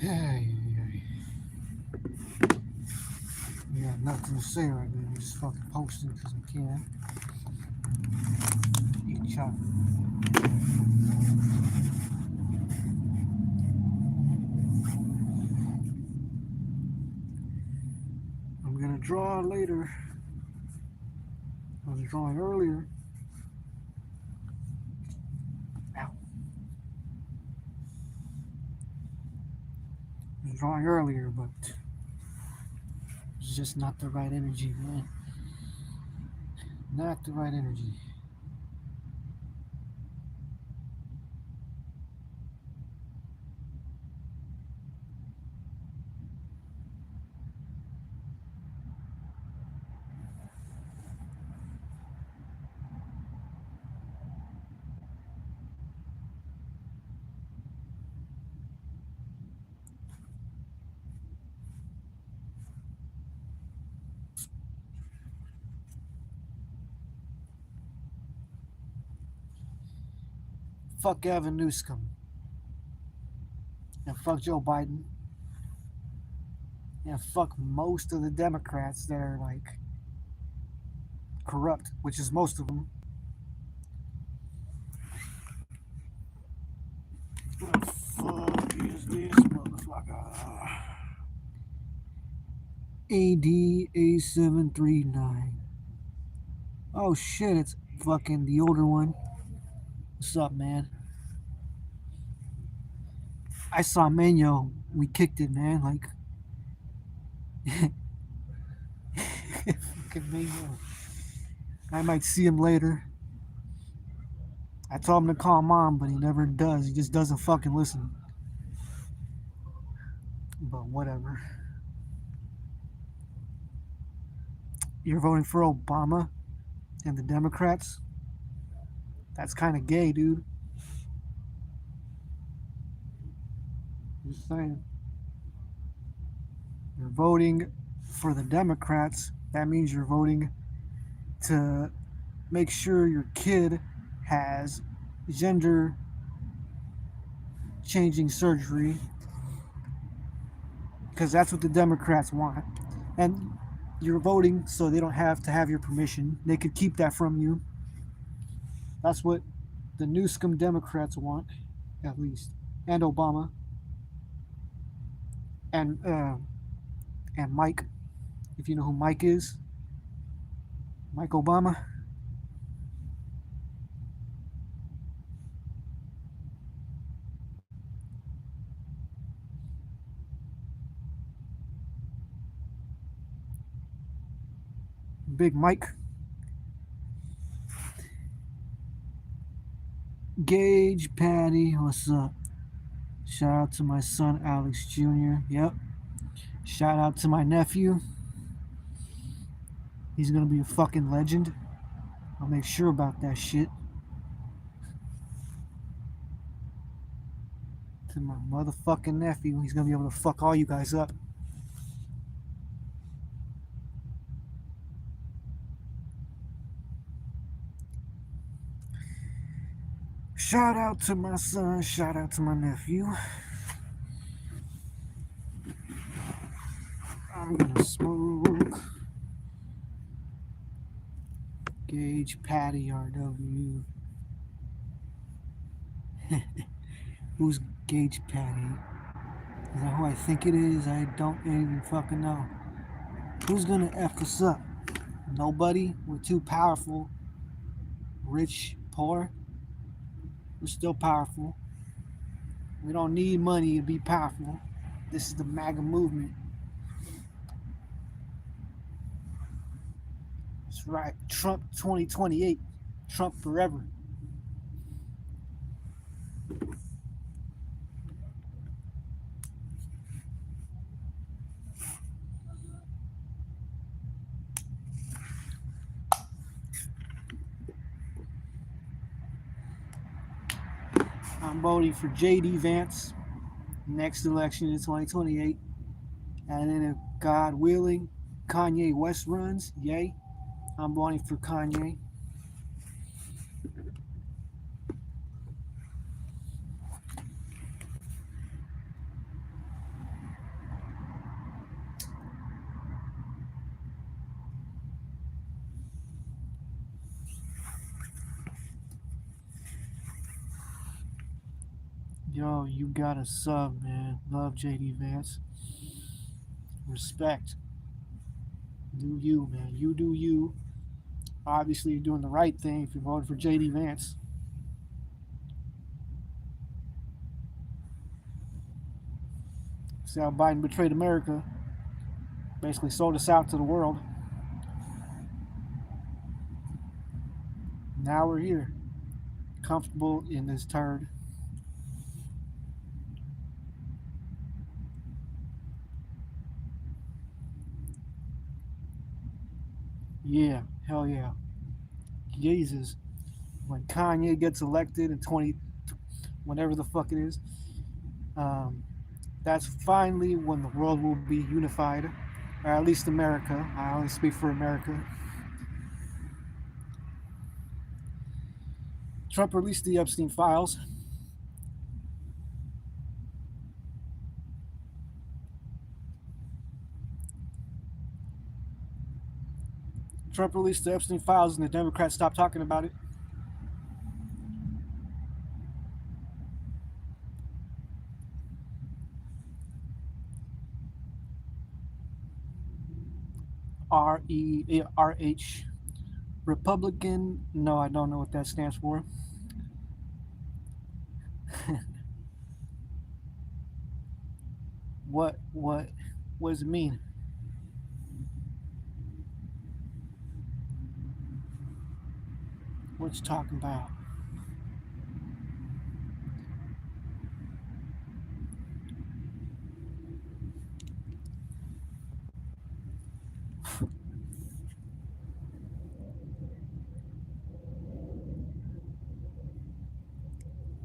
Hey, you got nothing to say right now. I'm just fucking posting because I can. Eat chocolate. I'm gonna draw later. I was drawing earlier. Ow. I was drawing earlier, but it's just not the right energy, man. Not the right energy. Fuck Gavin Newsom. And fuck Joe Biden. And fuck most of the Democrats that are like corrupt, which is most of them. What the fuck is this motherfucker? ADA739. Oh shit, it's fucking the older one. What's up, man? I saw Mano. We kicked it, man. Like, fucking Mano. I might see him later. I told him to call mom, but he never does. He just doesn't fucking listen. But whatever. You're voting for Obama and the Democrats? That's kind of gay, dude. Just saying. You're voting for the Democrats. That means you're voting to make sure your kid has gender changing surgery because that's what the Democrats want. And you're voting so they don't have to have your permission. They could keep that from you. That's what the Newsom Democrats want, at least, and Obama, and uh, and Mike. If you know who Mike is, Mike Obama. Big Mike. Gage, Patty, what's up? Shout out to my son Alex Jr. Yep. Shout out to my nephew. He's gonna be a fucking legend. I'll make sure about that shit. To my motherfucking nephew, he's gonna be able to fuck all you guys up. Shout out to my son. Shout out to my nephew. I'm gonna smoke. Gage, Patty, RW. Who's Gage Patty? Is that who I think it is? I don't even fucking know. Who's gonna F us up? Nobody. We're too powerful. Rich, poor. We're still powerful. We don't need money to be powerful. This is the MAGA movement. That's right. Trump 2028. Trump forever. I'm voting for J.D. Vance next election in 2028. And then if God willing, Kanye West runs, yay. I'm voting for Kanye. Yo, you got a sub, man. Love JD Vance. Respect. Do you, man. You do you. Obviously, you're doing the right thing if you're voting for JD Vance. See how Biden betrayed America. Basically sold us out to the world. Now we're here. Comfortable in this turd. Yeah, hell yeah. Jesus. When Kanye gets elected in 20, whenever the fuck it is, um, that's finally when the world will be unified, or at least America. I only speak for America. Trump released the Epstein files. Trump released the Epstein files, and the Democrats stopped talking about it. RERH. Republican? No, I don't know what that stands for. What does it mean? What you talking about?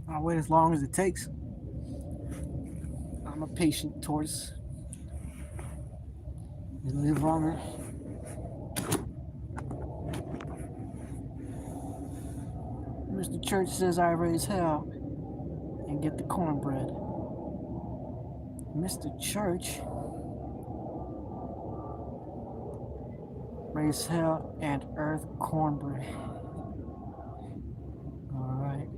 I'll wait as long as it takes. I'm a patient tortoise. You live longer. Mr. Church says I raise hell and get the cornbread. Mr. Church raise hell and earth cornbread. Alright.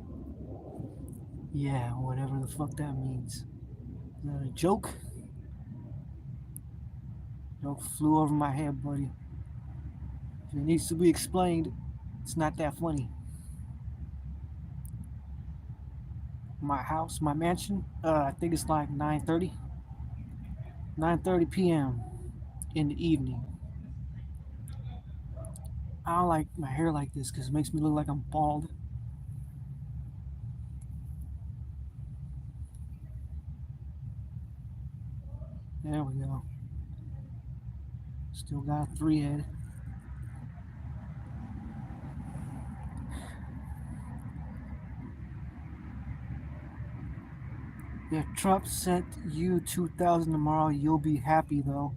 Yeah, whatever the fuck that means. Is that a joke? Joke flew over my head, buddy. If it needs to be explained, it's not that funny. My house, my mansion, I think it's like 9:30 p.m. in the evening. I don't like my hair like this because it makes me look like I'm bald. There we go. Still got a 3 head. If Trump sent you 2,000 tomorrow, you'll be happy though.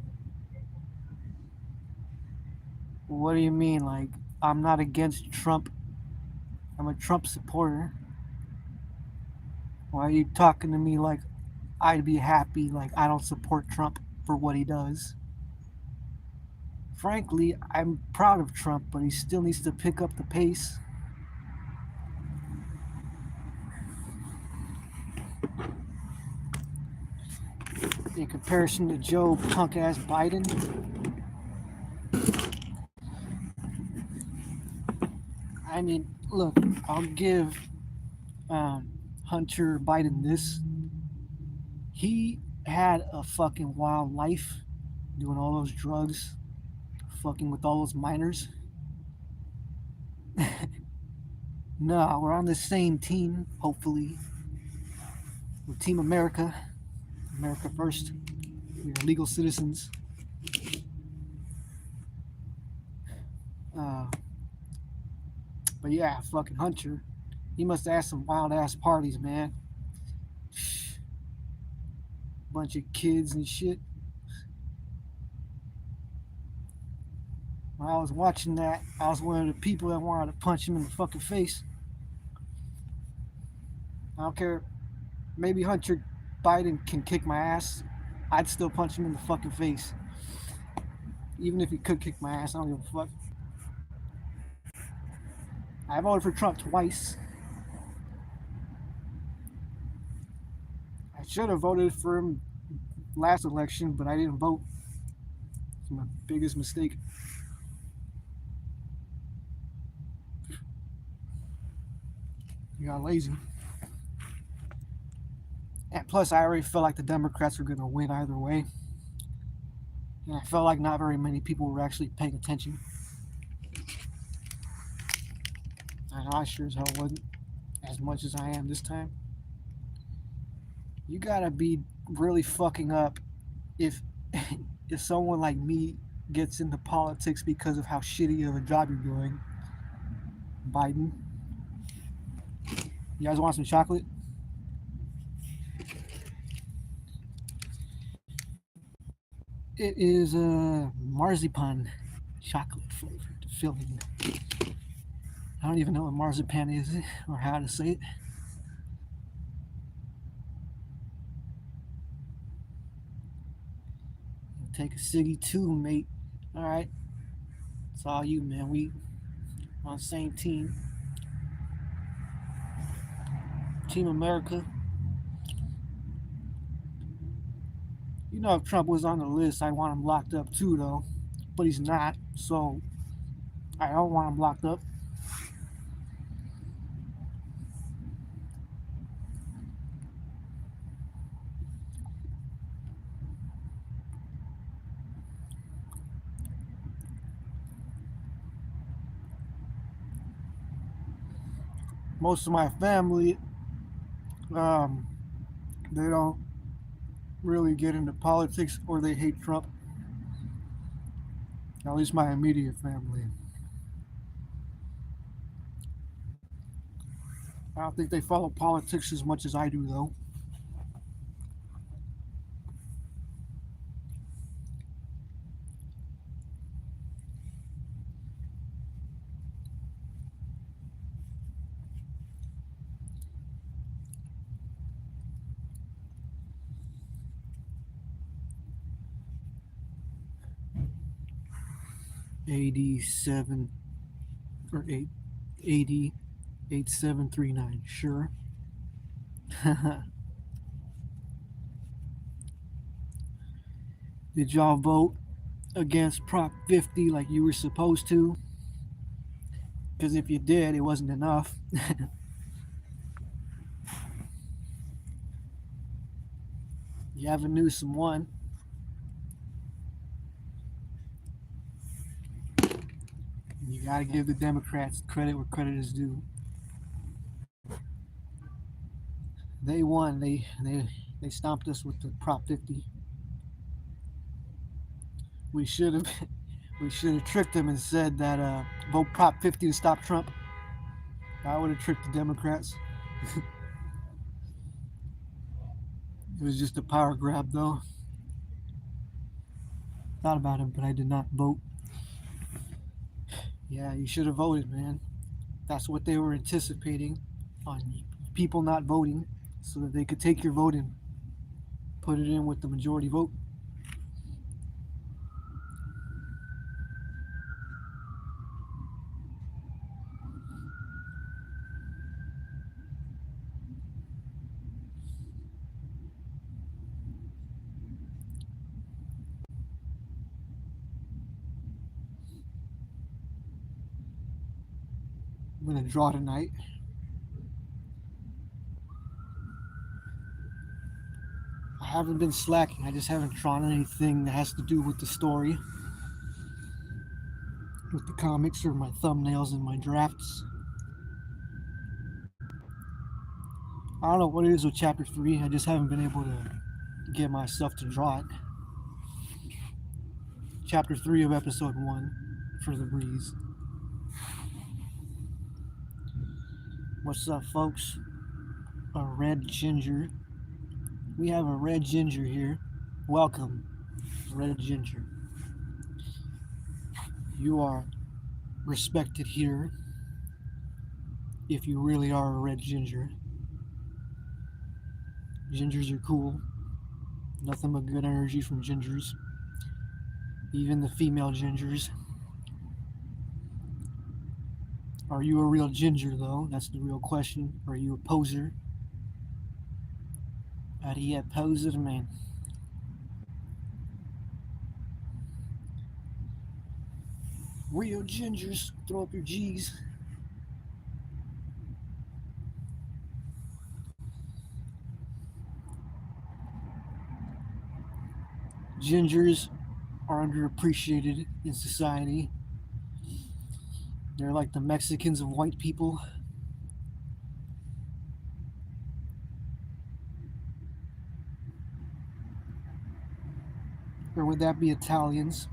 What do you mean? Like, I'm not against Trump. I'm a Trump supporter. Why are you talking to me like I'd be happy? Like, I don't support Trump for what he does. Frankly, I'm proud of Trump, but he still needs to pick up the pace. In comparison to Joe punk ass Biden, I mean, look, I'll give Hunter Biden this. He had a fucking wild life doing all those drugs, fucking with all those minors. No, we're on the same team, hopefully. We're Team America. America first. We are legal citizens. Uh, but yeah, fucking Hunter. He must have had some wild ass parties, man. Bunch of kids and shit. When I was watching that, I was one of the people that wanted to punch him in the fucking face. I don't care. Maybe Hunter Biden can kick my ass. I'd still punch him in the fucking face. Even if he could kick my ass, I don't give a fuck. I voted for Trump twice. I should have voted for him last election, but I didn't vote. It's my biggest mistake. I got lazy. And plus, I already felt like the Democrats were going to win either way. And I felt like not very many people were actually paying attention. I know I sure as hell wasn't, as much as I am this time. You gotta be really fucking up if if someone like me gets into politics because of how shitty of a job you're doing. Biden. You guys want some chocolate? It is a marzipan chocolate flavored filling. I don't even know what marzipan is or how to say it. Take a ciggy too, mate. All right, it's all you, man. We on the same team. Team America. You know, if Trump was on the list, I'd want him locked up too, though. But he's not, so I don't want him locked up. Most of my family, um, they don't really get into politics or they hate Trump. At least my immediate family. I don't think they follow politics as much as I do, though. AD7 or 8739. Sure. Did y'all vote against Prop 50 like you were supposed to? Because if you did, it wasn't enough. Gavin Newsom won. You got to give the Democrats credit where credit is due. They won. They stomped us with the Prop 50. We should have we should have tricked them and said that vote Prop 50 to stop Trump. I would have tricked the Democrats. It was just a power grab, though. Thought about it, but I did not vote. Yeah, you should have voted, man. That's what they were anticipating on people not voting so that they could take your vote and put it in with the majority vote. I'm going to draw tonight. I haven't been slacking. I just haven't drawn anything that has to do with the story, with the comics or my thumbnails and my drafts. I don't know what it is with chapter 3. I just haven't been able to get myself to draw it. Chapter 3 of episode 1 for the breeze. What's up, folks? A red ginger. We have a red ginger here. Welcome, red ginger. You are respected here if you really are a red ginger. Gingers are cool. Nothing but good energy from gingers. Even the female gingers. Are you a real ginger, though? That's the real question. Are you a poser? Aria poser, man. Real gingers, throw up your G's. Gingers are underappreciated in society. They're like the Mexicans of white people. Or would that be Italians?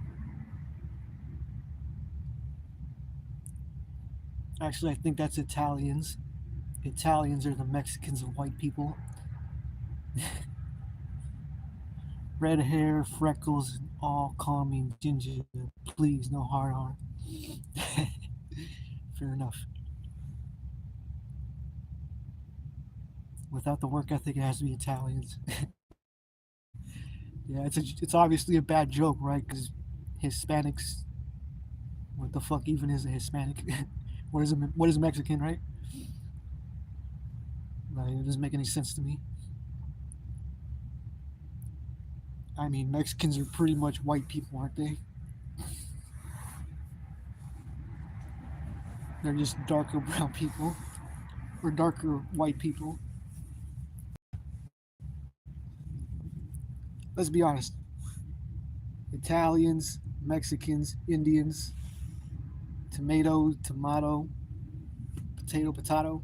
Actually, I think that's Italians. Italians are the Mexicans of white people. Red hair, freckles, all calming ginger. Please, no hard on. Fair enough. Without the work ethic, it has to be Italians. Yeah, it's obviously a bad joke, right? Because Hispanics, what the fuck even is a Hispanic? What is a Mexican, right? Like, it doesn't make any sense to me. I mean, Mexicans are pretty much white people, aren't they? They're just darker brown people or darker white people. Let's be honest. Italians, Mexicans, Indians, tomato, potato.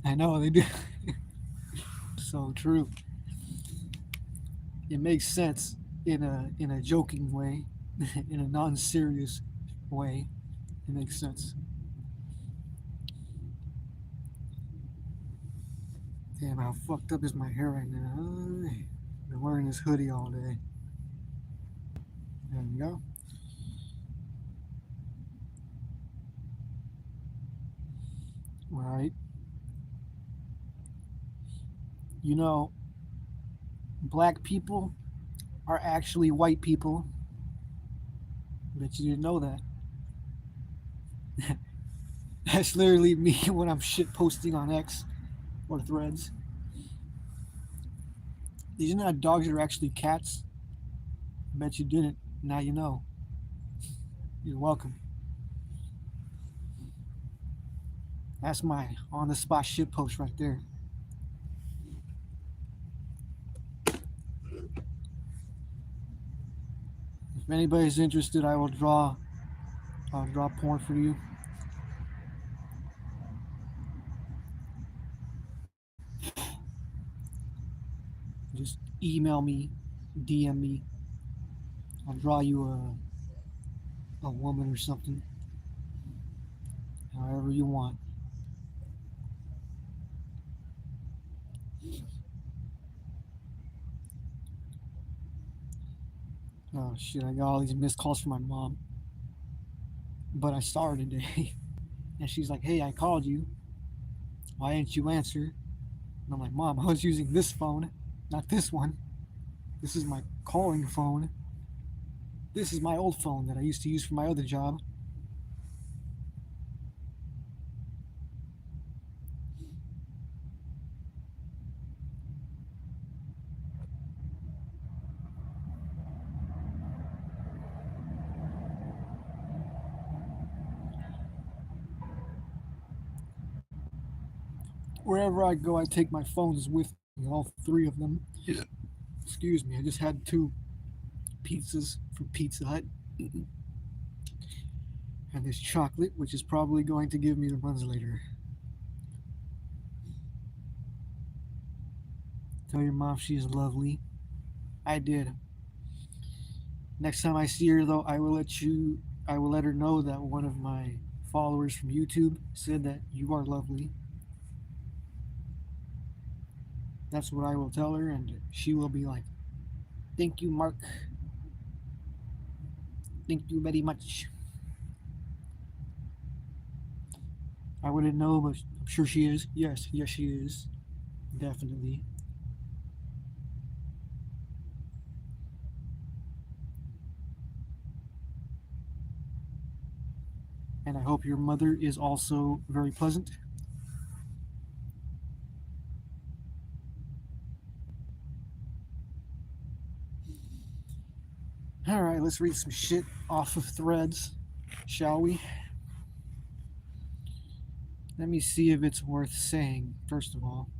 I know they do. So true. It makes sense in a joking way, in a non-serious way. It makes sense. Damn, how fucked up is my hair right now? I've been wearing this hoodie all day. There we go. All right. You know, black people are actually white people. Bet you didn't know that. That's literally me when I'm shit posting on X or Threads. Did you know that dogs are actually cats? I bet you didn't. Now you know. You're welcome. That's my on the spot shit post right there. If anybody's interested, I will draw. I'll draw porn for you. Just email me, DM me. I'll draw you a woman or something, however you want. Oh shit! I got all these missed calls from my mom, but I saw her today, and she's like, "Hey, I called you. Why didn't you answer?" And I'm like, "Mom, I was using this phone, not this one. This is my calling phone. This is my old phone that I used to use for my other job." Wherever I go, I take my phones with me, all three of them. Yeah. Excuse me, I just had two pizzas from Pizza Hut and this chocolate, which is probably going to give me the runs later. Tell your mom she is lovely. I did. Next time I see her, though, I will let her know that one of my followers from YouTube said that you are lovely. That's what I will tell her, and she will be like, "Thank you, Mark. Thank you very much." I wouldn't know, but I'm sure she is. Yes, she is. Definitely. And I hope your mother is also very pleasant. All right, let's read some shit off of Threads, shall we? Let me see if it's worth saying, first of all.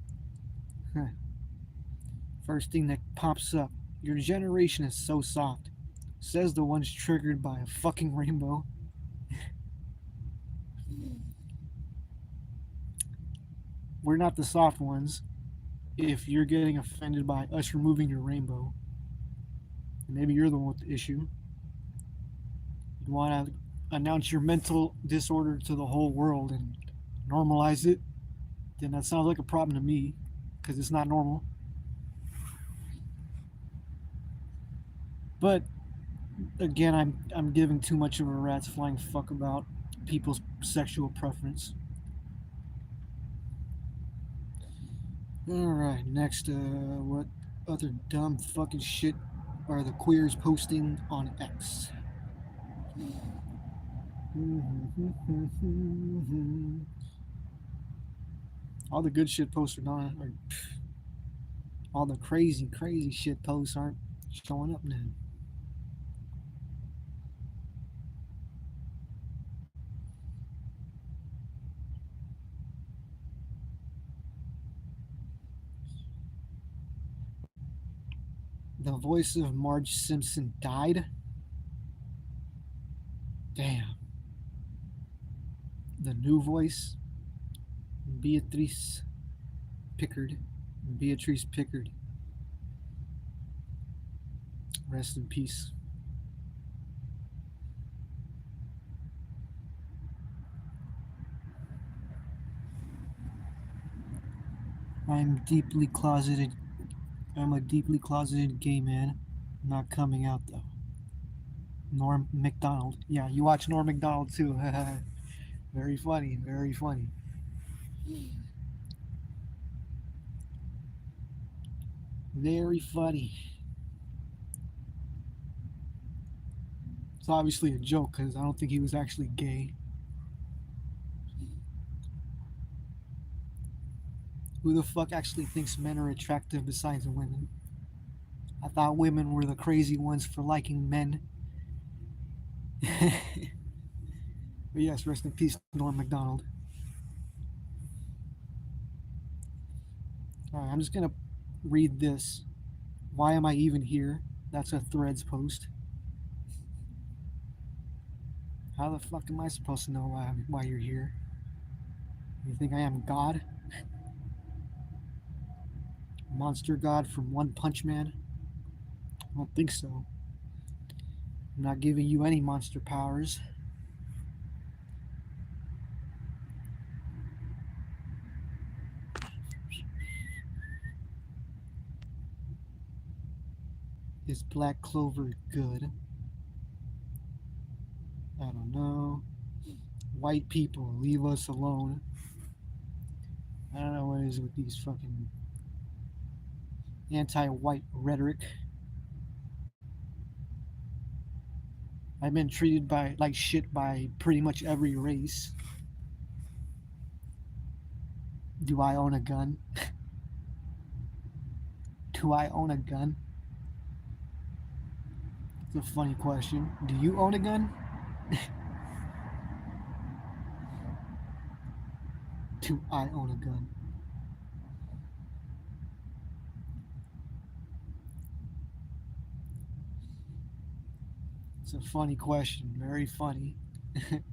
First thing that pops up: your generation is so soft, says the one's triggered by a fucking rainbow. We're not the soft ones if you're getting offended by us removing your rainbow. Maybe you're the one with the issue. You want to announce your mental disorder to the whole world and normalize it, then that sounds like a problem to me because it's not normal. But again, I'm giving too much of a rat's flying fuck about people's sexual preference. All right, next, what other dumb fucking shit are the queers posting on X? All the good shit posts are not, or all the crazy shit posts aren't showing up now. The voice of Marge Simpson died? Damn. The new voice? Beatrice Pickard. Beatrice Pickard. Rest in peace. I'm deeply closeted. I'm a deeply closeted gay man. Not coming out though. Norm Macdonald. Yeah, you watch Norm Macdonald too. Very funny. Very funny. Very funny. It's obviously a joke because I don't think he was actually gay. Who the fuck actually thinks men are attractive besides women? I thought women were the crazy ones for liking men. But yes, rest in peace, Norm Macdonald. All right, I'm just gonna read this. Why am I even here? That's a Threads post. How the fuck am I supposed to know why you're here? You think I am God? Monster God from One Punch Man? I don't think so. I'm not giving you any monster powers. Is Black Clover good? I don't know. White people, leave us alone. I don't know what it is with these fucking anti-white rhetoric. I've been treated by like shit by pretty much every race. Do I own a gun? Do I own a gun? It's a funny question. Do you own a gun? Do I own a gun? It's a funny question. Very funny.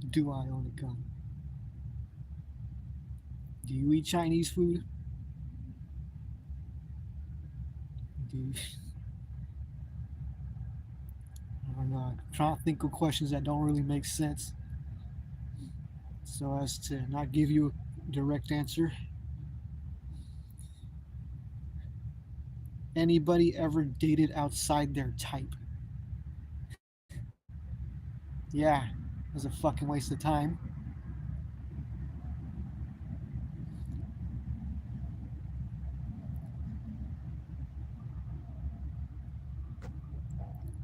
Do I own a gun? Do you eat Chinese food? Do you... I don't know. I'm trying to think of questions that don't really make sense so as to not give you a direct answer. Anybody ever dated outside their type? Yeah, it was a fucking waste of time.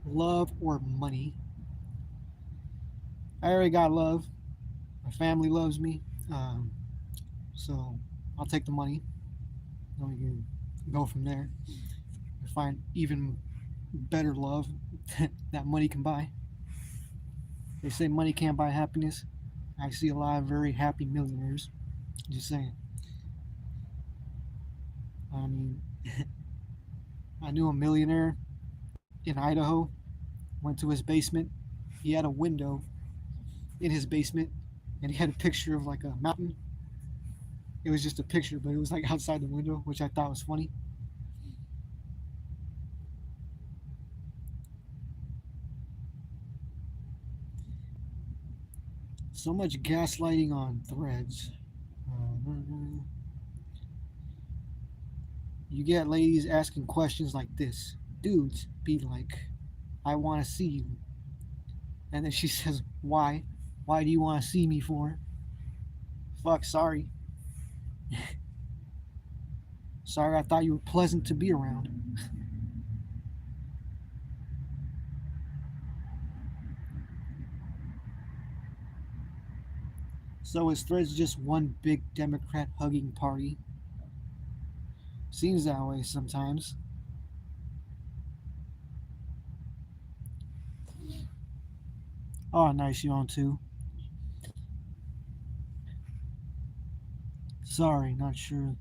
Love or money? I already got love. family loves me. So I'll take the money. Then we can go from there and find even better love that money can buy. They say money can't buy happiness. I see a lot of very happy millionaires. Just saying. I mean, I knew a millionaire in Idaho. Went to his basement. He had a window in his basement, and he had a picture of like a mountain. It was just a picture, but it was like outside the window, which I thought was funny. So much gaslighting on threads. Uh, you get ladies asking questions like this. Dudes be like, I want to see you. And then she says, why? Why do you want to see me for? Fuck, sorry. Sorry, I thought you were pleasant to be around. So is Threads just one big Democrat hugging party? Seems that way sometimes. Oh, nice, you on too. Sorry, not sure.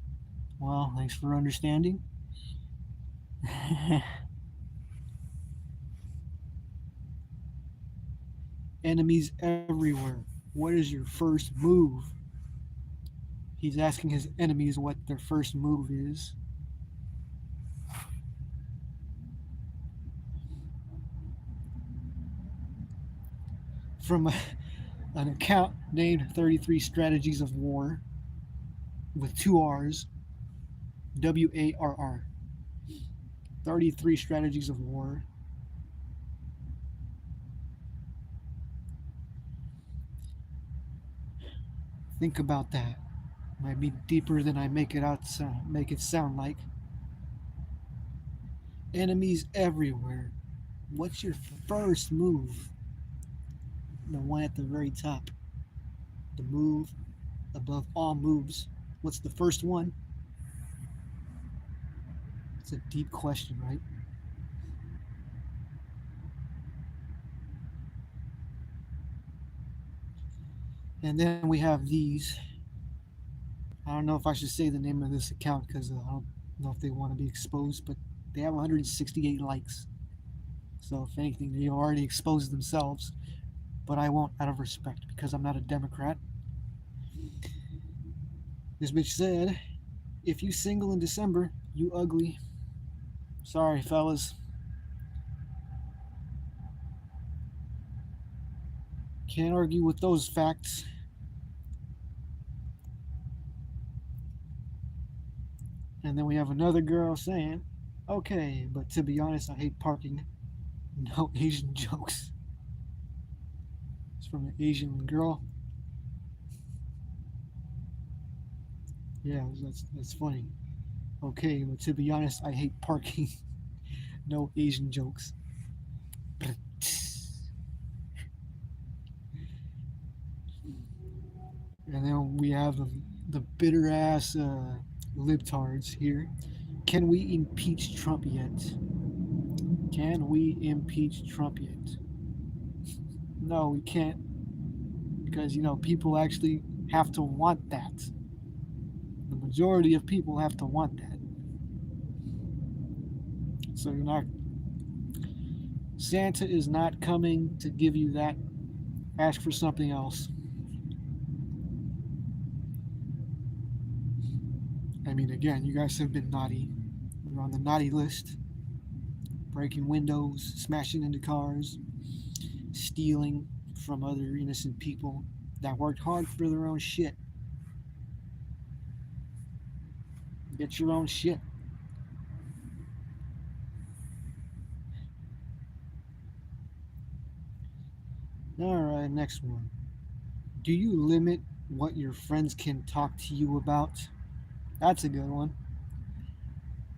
Well, thanks for understanding. Enemies everywhere. What is your first move? He's asking his enemies what their first move is. From an account named 33 Strategies of War with two R's, WARR. 33 Strategies of War. Think about that. Might be deeper than I make it out sound, make it sound like. Enemies everywhere. What's your first move? The one at the very top. The move above all moves. What's the first one? It's a deep question, right? And then we have these. I don't know if I should say the name of this account because I don't know if they want to be exposed, but they have 168 likes. So if anything, they already exposed themselves. But I won't out of respect because I'm not a Democrat. This bitch said, if you single in December, you ugly. Sorry, fellas. Can't argue with those facts. And then we have another girl saying, okay, but to be honest, I hate parking. No Asian jokes. It's from an Asian girl. Yeah, that's funny. Okay, but to be honest, I hate parking. No Asian jokes. And then we have the bitter ass libtards here. Can we impeach Trump yet? Can we impeach Trump yet? No, we can't. Because, people actually have to want that. The majority of people have to want that. So you're not. Santa is not coming to give you that. Ask for something else. I mean, again, you guys have been naughty. You're on the naughty list. Breaking windows, smashing into cars, stealing from other innocent people that worked hard for their own shit. Get your own shit. Alright, next one. Do you limit what your friends can talk to you about? That's a good one.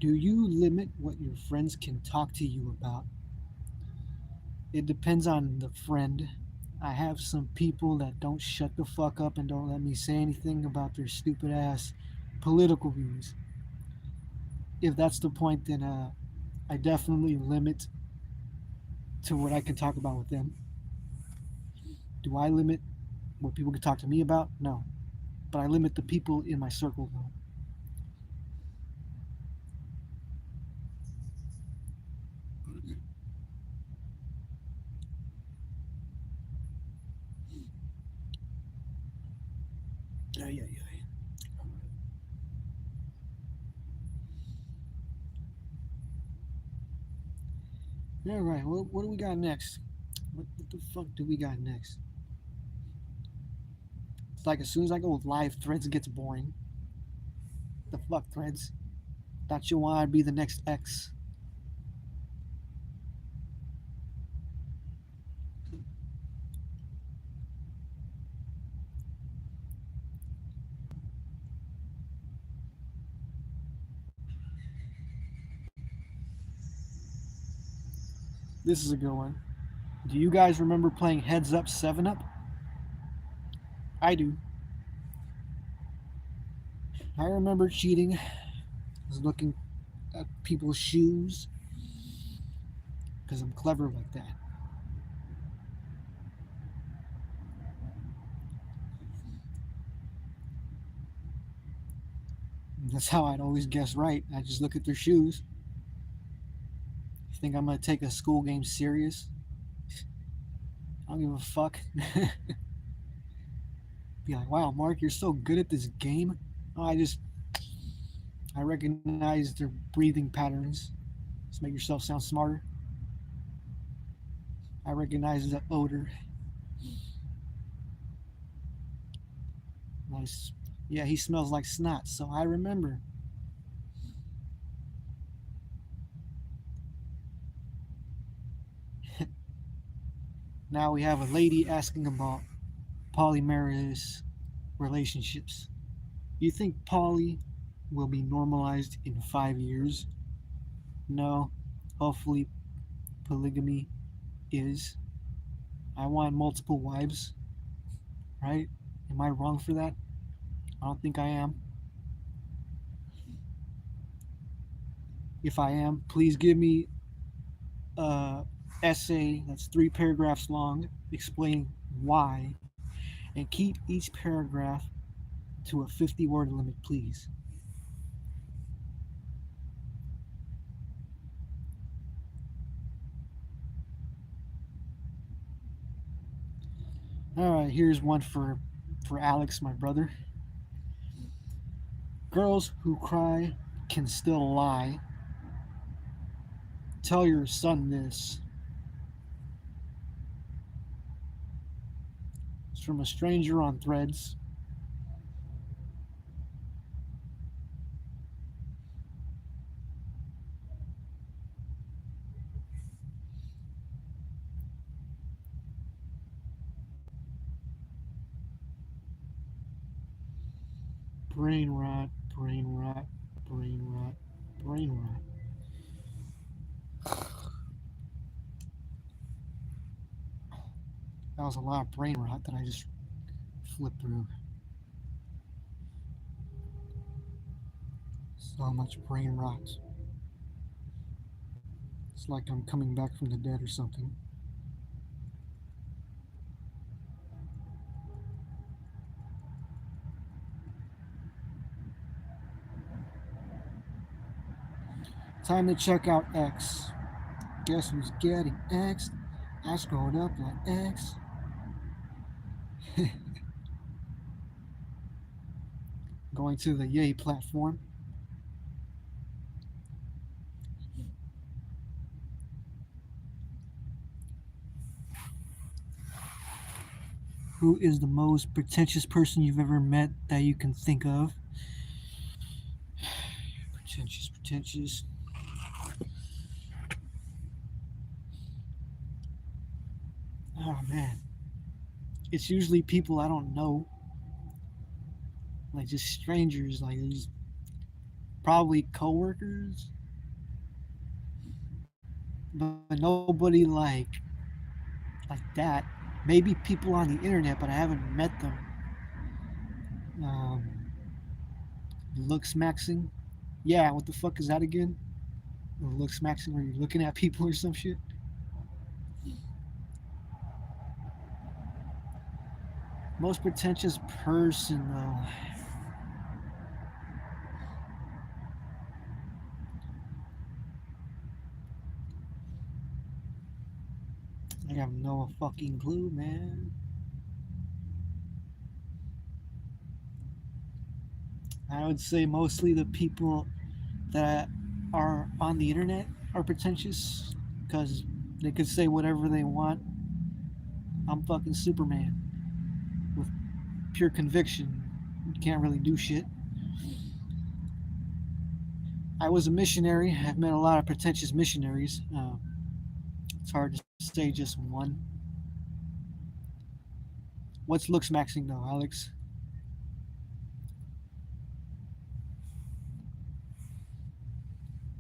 Do you limit what your friends can talk to you about? It depends on the friend. I have some people that don't shut the fuck up and don't let me say anything about their stupid ass political views. If that's the point, then I definitely limit to what I can talk about with them. Do I limit what people can talk to me about? No. But I limit the people in my circle, though. Yeah, yeah, yeah. All right, well, what do we got next? What the fuck do we got next? It's like as soon as I go with live, threads gets boring. The fuck, threads? Thought you wanted to be the next X. This is a good one. Do you guys remember playing Heads Up 7 Up? I do. I remember cheating. I was looking at people's shoes because I'm clever like that. That's how I'd always guess right. I just look at their shoes. You think I'm gonna take a school game serious? I don't give a fuck. Be like, wow, Mark, you're so good at this game. Oh, I recognize their breathing patterns. Just make yourself sound smarter. I recognize the odor. Nice. Yeah, he smells like snot, so I remember. Now we have a lady asking about polyamorous relationships. You think poly will be normalized in 5 years? No. Hopefully, polygamy is. I want multiple wives, right? Am I wrong for that? I don't think I am. If I am, please give me a essay that's 3 paragraphs long explaining why, and keep each paragraph to a 50-word limit, please. All right, here's one for Alex, my brother. Girls who cry can still lie. Tell your son this. It's from a stranger on Threads. Brain rot, brain rot, brain rot, brain rot. That was a lot of brain rot that I just flipped through. So much brain rot. It's like I'm coming back from the dead or something. Time to check out X. Guess who's getting X? I scrolled up like X. Going to the Yay platform. Who is the most pretentious person you've ever met that you can think of? Pretentious, pretentious. Oh man. It's usually people I don't know. Like just strangers, like these probably coworkers. But nobody like that. Maybe people on the internet, but I haven't met them. Um, looks maxing. Yeah, what the fuck is that again? Looks maxing where you're looking at people or some shit. Most pretentious person though. I have no fucking clue, man. I would say mostly the people that are on the internet are pretentious because they could say whatever they want. I'm fucking Superman with pure conviction. You can't really do shit. I was a missionary. I've met a lot of pretentious missionaries. It's hard to say just one. What's looks maxing though, Alex?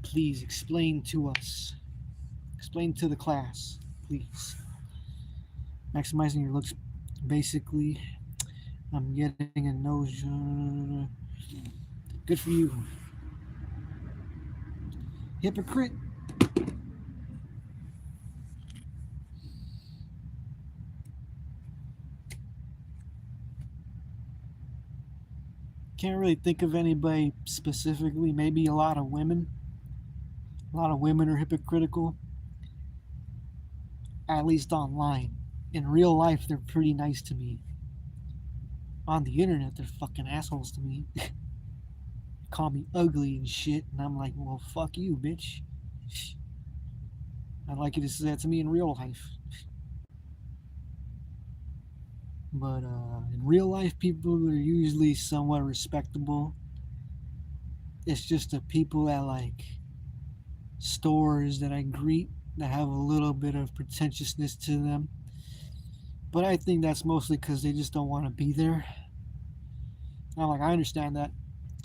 Please explain to us. Explain to the class, please. Maximizing your looks, basically. I'm getting a nose. Good for you. Hypocrite. Can't really think of anybody specifically. Maybe a lot of women. A lot of women are hypocritical, at least online. In real life, they're pretty nice to me. On the internet, they're fucking assholes to me. Call me ugly and shit, and I'm like, well, fuck you, bitch. I'd like you to say that to me in real life. But in real life, people are usually somewhat respectable. It's just the people at like stores that I greet that have a little bit of pretentiousness to them. But I think that's mostly because they just don't want to be there. I'm like, I understand that.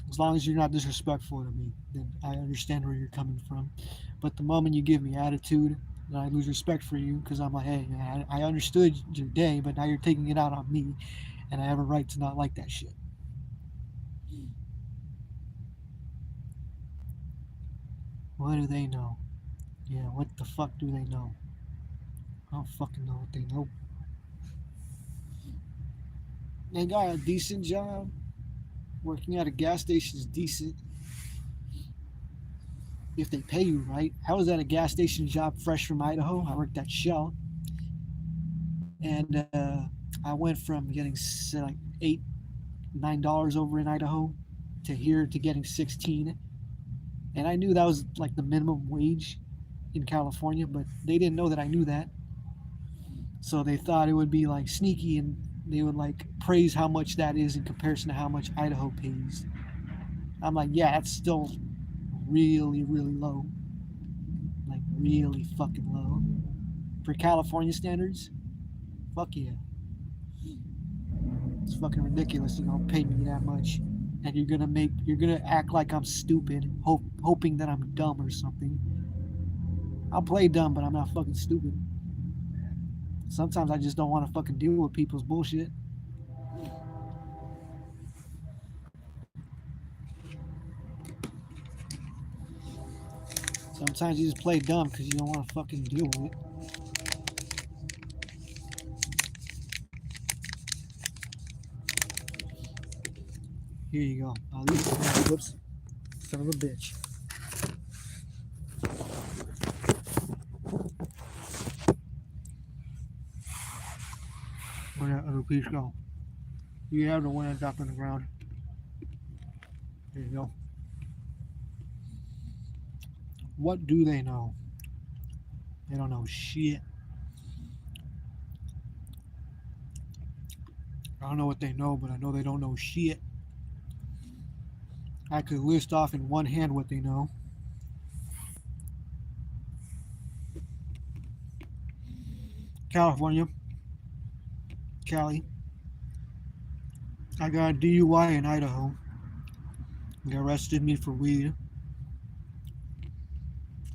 As long as you're not disrespectful to me, then I understand where you're coming from. But the moment you give me attitude, then I lose respect for you because I'm like, hey, man, I understood your day, but now you're taking it out on me, and I have a right to not like that shit. What do they know? Yeah, what the fuck do they know? I don't fucking know what they know. They got a decent job. Working at a gas station is decent if they pay you right. I was at a gas station job fresh from Idaho. I worked at Shell, and I went from getting like $8, $9 over in Idaho to here to getting 16, and I knew that was like the minimum wage in California, but they didn't know that I knew that, so they thought it would be like sneaky and they would like praise how much that is in comparison to how much Idaho pays. I'm like, yeah, that's still really, really low. Like, really fucking low. For California standards, fuck yeah. It's fucking ridiculous. You're gonna pay me that much. And you're gonna act like I'm stupid, hoping that I'm dumb or something. I'll play dumb, but I'm not fucking stupid. Sometimes I just don't want to fucking deal with people's bullshit. Sometimes you just play dumb because you don't want to fucking deal with it. Here you go. Whoops. Son of a bitch. Where'd that other piece go? You have the one that dropped on the ground. There you go. What do they know? They don't know shit. I don't know what they know, but I know they don't know shit. I could list off in one hand what they know. California, Cali. I got a DUI in Idaho. They arrested me for weed.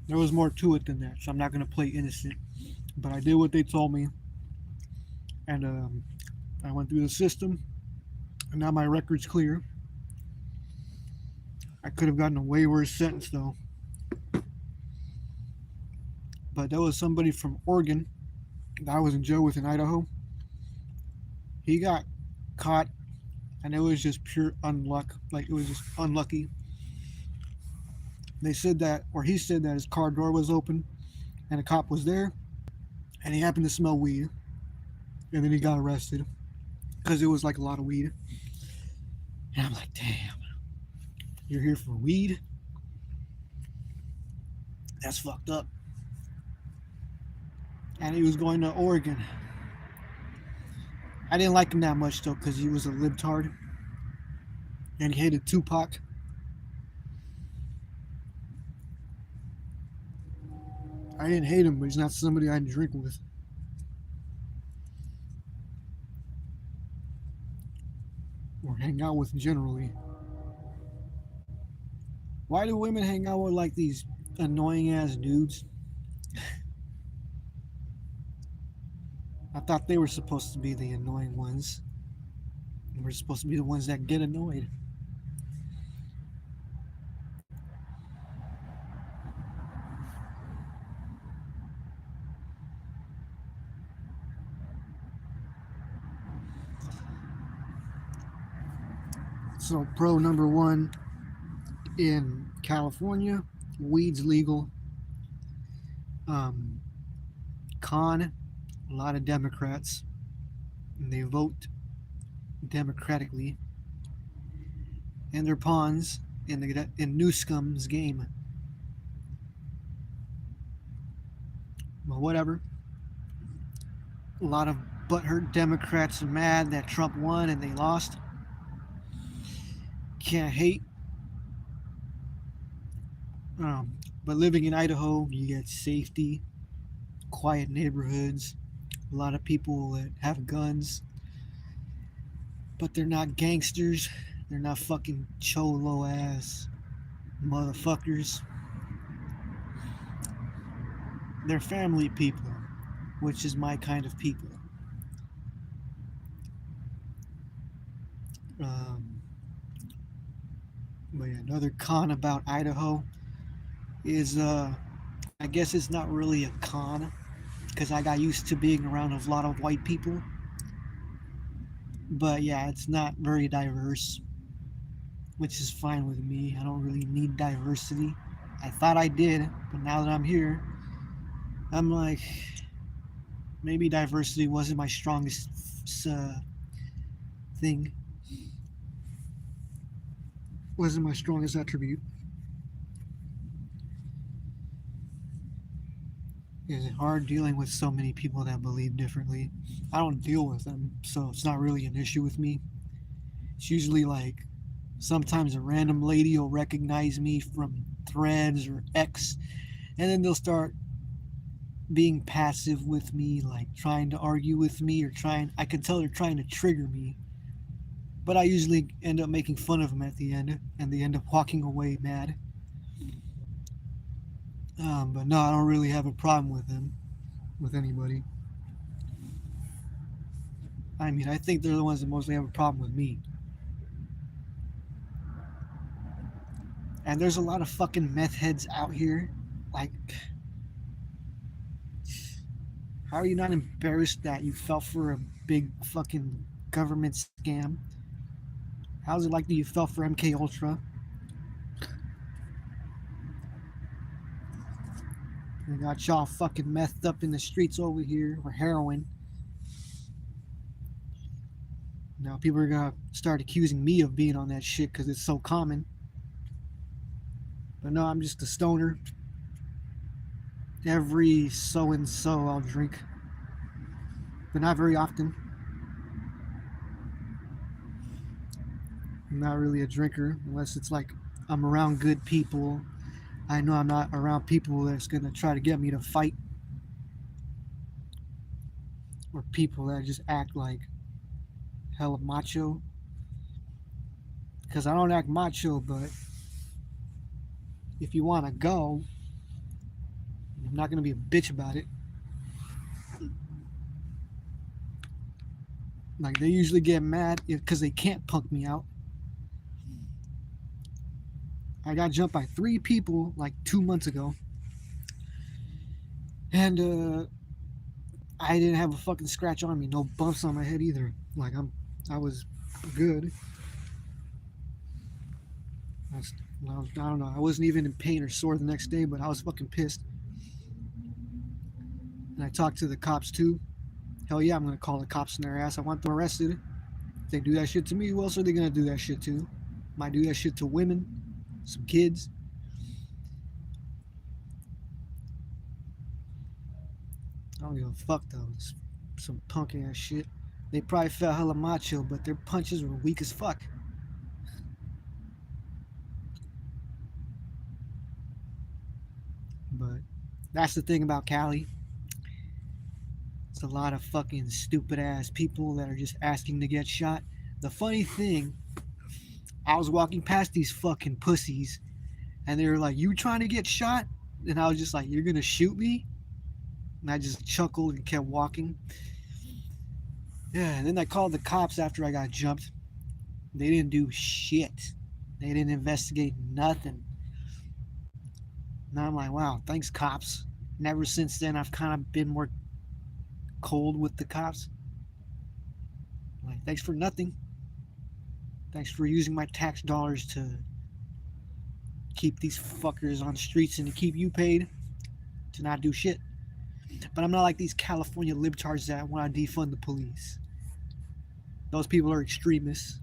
There was more to it than that, so I'm not gonna play innocent. But I did what they told me. And I went through the system, and now my record's clear. I could have gotten a way worse sentence though. But there was somebody from Oregon that I was in jail with in Idaho. He got caught, and it was just pure unluck. Like it was just unlucky. They said that, or he said that his car door was open, and a cop was there, and he happened to smell weed, and then he got arrested because it was like a lot of weed. And I'm like, damn, you're here for weed? That's fucked up. And he was going to Oregon. I didn't like him that much though, because he was a libtard, and he hated Tupac. I didn't hate him, but he's not somebody I'd drink with. Or hang out with generally. Why do women hang out with like these annoying ass dudes? I thought they were supposed to be the annoying ones. We're supposed to be the ones that get annoyed. So, pro number one in California, weed's legal. Um, con, a lot of Democrats, and they vote democratically, and they're pawns in Newscom's game. But whatever. A lot of butthurt Democrats are mad that Trump won and they lost. Can't hate. But living in Idaho, you get safety, quiet neighborhoods, a lot of people that have guns, but they're not gangsters. They're not fucking cholo ass motherfuckers. They're family people, which is my kind of people. Um, but yeah, another con about Idaho is I guess it's not really a con because I got used to being around a lot of white people. But yeah, it's not very diverse, which is fine with me. I don't really need diversity. I thought I did, but now that I'm here, I'm like, maybe diversity wasn't my strongest thing, wasn't my strongest attribute. Is it hard dealing with so many people that believe differently? I don't deal with them, so it's not really an issue with me. It's usually like sometimes a random lady will recognize me from Threads or X, and then they'll start being passive with me, like trying to argue with me or trying. I can tell they're trying to trigger me, but I usually end up making fun of them at the end, and they end up walking away mad. But no, I don't really have a problem with them, with anybody. I mean, I think they're the ones that mostly have a problem with me. And there's a lot of fucking meth heads out here. Like, how are you not embarrassed that you fell for a big fucking government scam? How's it like that you fell for MK Ultra? We got y'all fucking methed up in the streets over here with heroin. Now people are gonna start accusing me of being on that shit because it's so common. But no, I'm just a stoner. Every so and so I'll drink, but not very often. I'm not really a drinker unless it's like I'm around good people. I know I'm not around people that's gonna try to get me to fight, or people that just act like hella macho. Because I don't act macho, but if you want to go, I'm not gonna be a bitch about it. Like they usually get mad because they can't punk me out. I got jumped by 3 people like 2 months ago, and I didn't have a fucking scratch on me, no bumps on my head either. Like I was good. I don't know. I wasn't even in pain or sore the next day, but I was fucking pissed. And I talked to the cops too. Hell yeah, I'm gonna call the cops in their ass. I want them arrested. If they do that shit to me, who else are they gonna do that shit to? Might do that shit to women, some kids. I don't give a fuck though. It's some punk ass shit. They probably felt hella macho, but their punches were weak as fuck. But that's the thing about Cali. It's a lot of fucking stupid ass people that are just asking to get shot. The funny thing, I was walking past these fucking pussies and they were like, "You trying to get shot?" And I was just like, "You're gonna shoot me?" And I just chuckled and kept walking. Yeah, and then I called the cops after I got jumped. They didn't do shit. They didn't investigate nothing. Now I'm like, wow, thanks, cops. And ever since then, I've kind of been more cold with the cops. Like, thanks for nothing. Thanks for using my tax dollars to keep these fuckers on the streets and to keep you paid to not do shit. But I'm not like these California libtards that want to defund the police. Those people are extremists.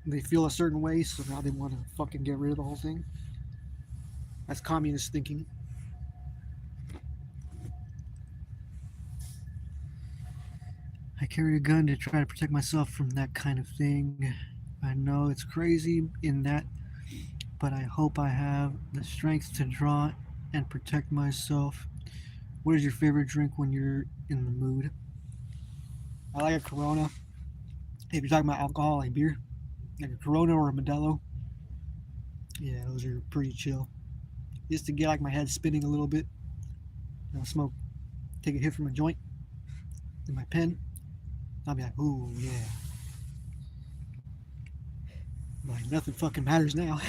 They feel a certain way, so now they want to fucking get rid of the whole thing. That's communist thinking. I carry a gun to try to protect myself from that kind of thing. I know it's crazy in that, but I hope I have the strength to draw and protect myself. What is your favorite drink when you're in the mood? I like a Corona. If you're talking about alcohol, like beer, like a Corona or a Modelo, yeah, those are pretty chill. Just to get like my head spinning a little bit. Smoke, take a hit from a joint in my pen. I'll be like, ooh, yeah. Like nothing fucking matters now.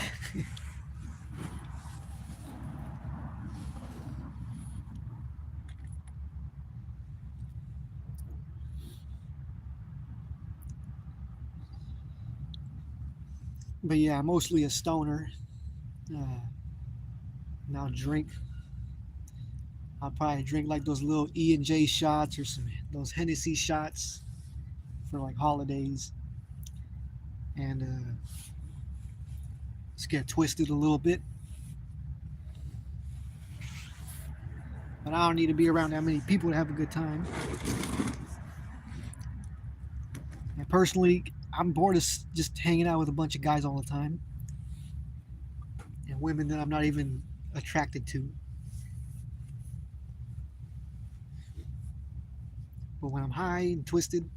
But yeah, mostly a stoner. Uh, now drink. I'll probably drink like those little E&J shots or some those Hennessy shots for like holidays, and just get twisted a little bit. But I don't need to be around that many people to have a good time. And personally, I'm bored of just hanging out with a bunch of guys all the time and women that I'm not even attracted to. But when I'm high and twisted,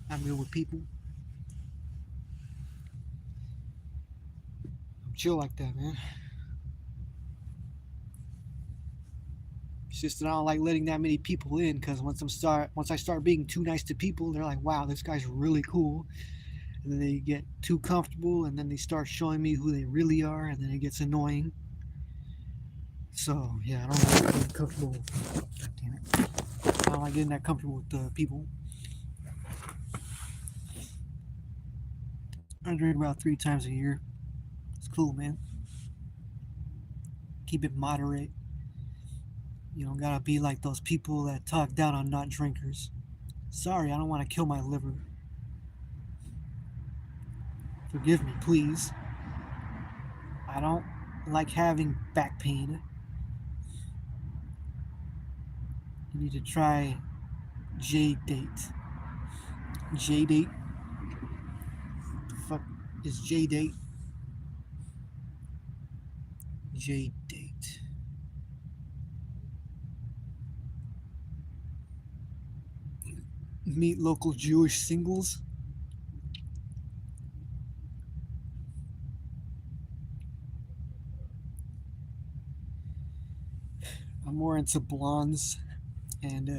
I'm good with people. I'm chill like that, man. It's just that I don't like letting that many people in because once I start being too nice to people, they're like, "Wow, this guy's really cool," and then they get too comfortable, and then they start showing me who they really are, and then it gets annoying. So yeah, I don't like getting comfortable. God damn it! I don't like getting that comfortable with people. I drink about 3 times a year. It's cool, man. Keep it moderate. You don't gotta be like those people that talk down on not drinkers. Sorry, I don't want to kill my liver. Forgive me, please. I don't like having back pain. You need to try J Date. J Date? The fuck is J Date? J Date. Meet local Jewish singles. I'm more into blondes and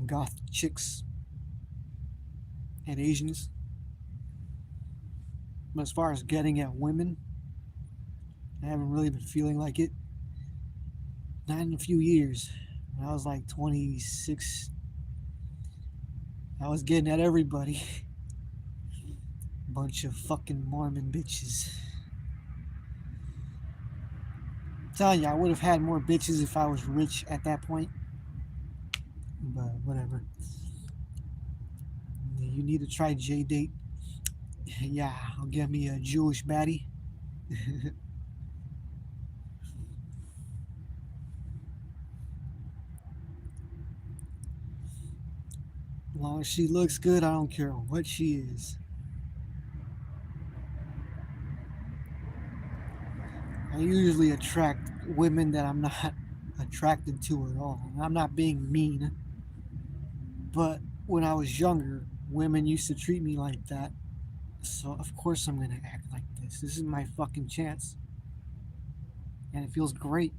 goth chicks and Asians. But as far as getting at women, I haven't really been feeling like it. Not in a few years. When I was like 26, I was getting at everybody. Bunch of fucking Mormon bitches. I'm telling you, I would have had more bitches if I was rich at that point. But whatever. You need to try J-Date. Yeah, I'll get me a Jewish baddie. As long as she looks good, I don't care what she is. I usually attract women that I'm not attracted to at all. I'm not being mean, but when I was younger, women used to treat me like that. So of course I'm gonna act like this. This is my fucking chance. And it feels great.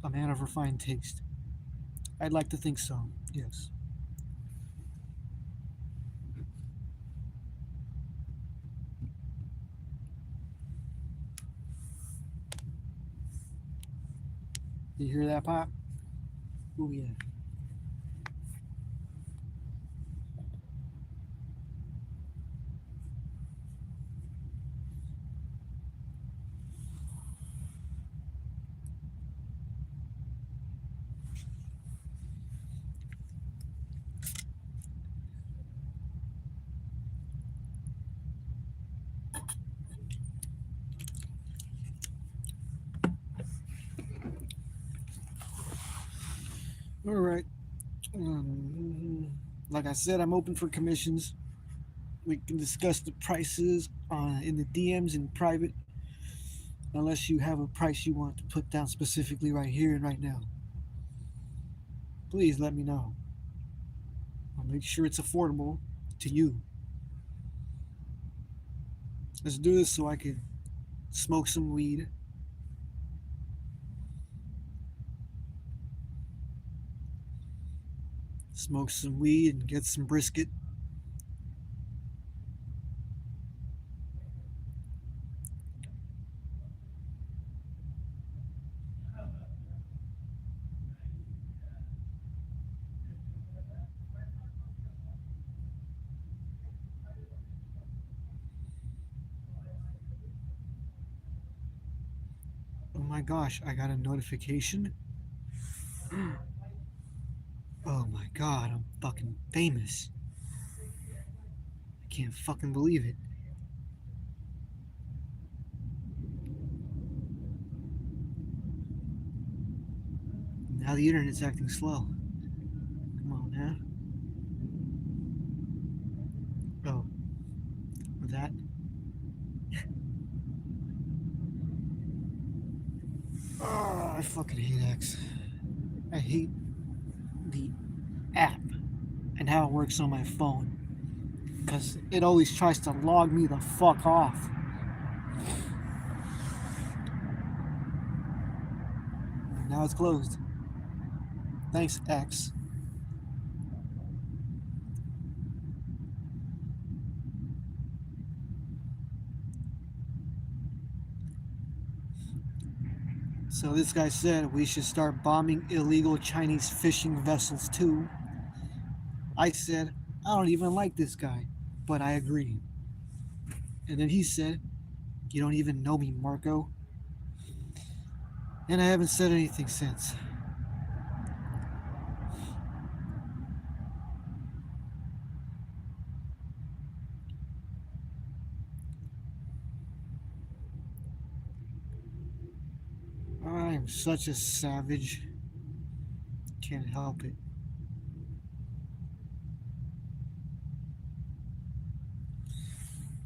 A man of refined taste. I'd like to think so, yes. You hear that, Pop? Oh, yeah. All right. Like I said, I'm open for commissions. We can discuss the prices in the DMs in private, unless you have a price you want to put down specifically right here and right now. Please let me know. I'll make sure it's affordable to you. Let's do this so I can smoke some weed. Smoke some weed and get some brisket. Oh my gosh, I got a notification. Oh my god, I'm fucking famous. I can't fucking believe it. Now the internet's acting slow. Come on now. Oh, that. Oh, I fucking hate X. I hate the app and how it works on my phone. Because it always tries to log me the fuck off. Now it's closed. Thanks, X. So this guy said we should start bombing illegal Chinese fishing vessels too. I said, I don't even like this guy, but I agree. And then he said, you don't even know me, Marco. And I haven't said anything since. I am such a savage. Can't help it.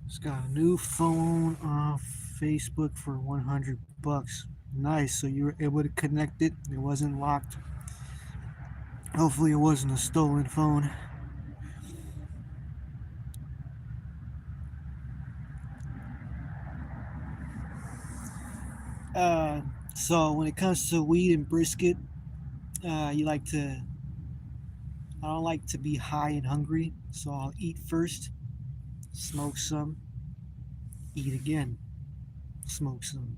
Just got a new phone off Facebook for 100 bucks. Nice. So you were able to connect it. It wasn't locked. Hopefully it wasn't a stolen phone. So when it comes to weed and brisket, You like to. I don't like to be high and hungry, so I'll eat first, smoke some, eat again, smoke some.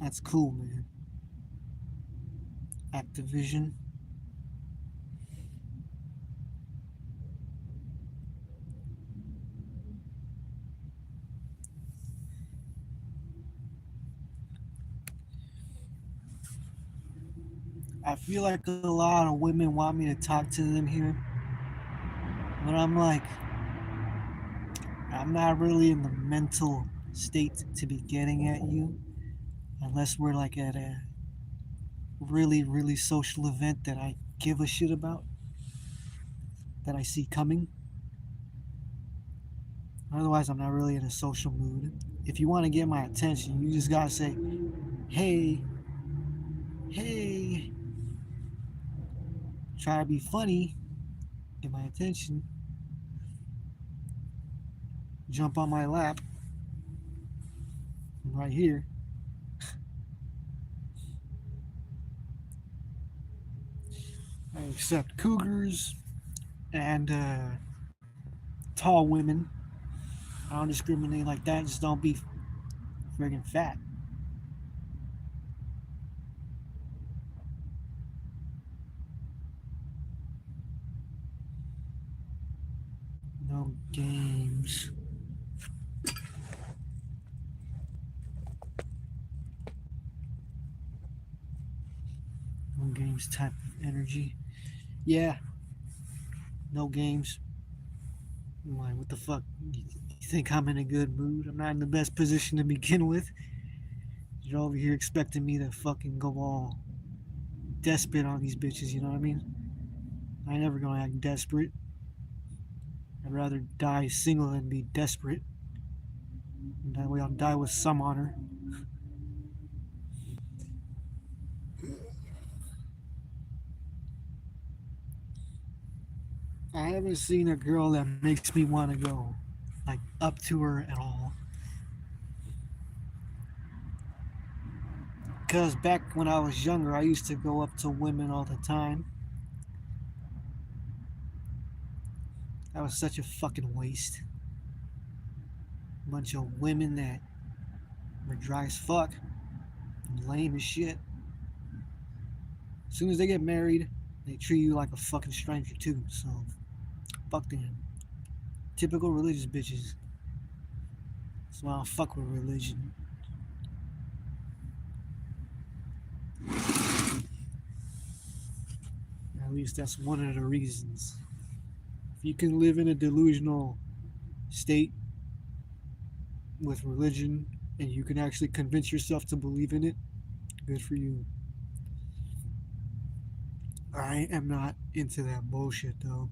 That's cool, man. Activision. I feel like a lot of women want me to talk to them here, but I'm like, I'm not really in the mental state to be getting at you unless we're like at a really, really social event that I give a shit about, that I see coming. Otherwise, I'm not really in a social mood. If you want to get my attention, you just gotta say, hey, hey, try to be funny, get my attention, jump on my lap. I'm right here. I accept cougars and tall women. I don't discriminate like that. Just don't be friggin' fat. No games. No games type of energy. Yeah, no games. I'm like, what the fuck? You think I'm in a good mood? I'm not in the best position to begin with. You're over here expecting me to fucking go all desperate on these bitches, you know what I mean? I ain't never gonna act desperate. I'd rather die single than be desperate. And that way I'll die with some honor. I haven't seen a girl that makes me want to go like up to her at all. Because back when I was younger, I used to go up to women all the time. That was such a fucking waste. Bunch of women that were dry as fuck and lame as shit. As soon as they get married, they treat you like a fucking stranger too. So fuck them. Typical religious bitches. That's why I don't fuck with religion. At least that's one of the reasons. If you can live in a delusional state with religion and you can actually convince yourself to believe in it, good for you. I am not into that bullshit though.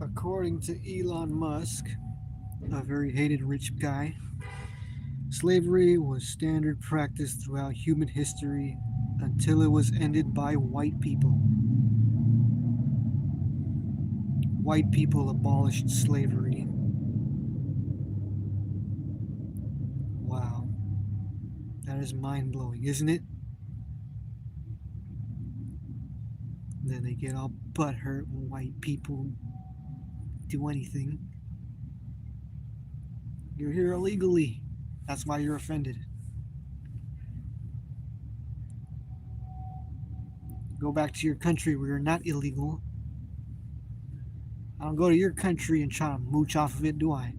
According to Elon Musk, a very hated rich guy, slavery was standard practice throughout human history until it was ended by white people. White people abolished slavery. Wow, that is mind blowing, isn't it? Then they get all butthurt when white people do anything. You're here illegally. That's why you're offended. Go back to your country where you're not illegal. I don't go to your country and try to mooch off of it, do I?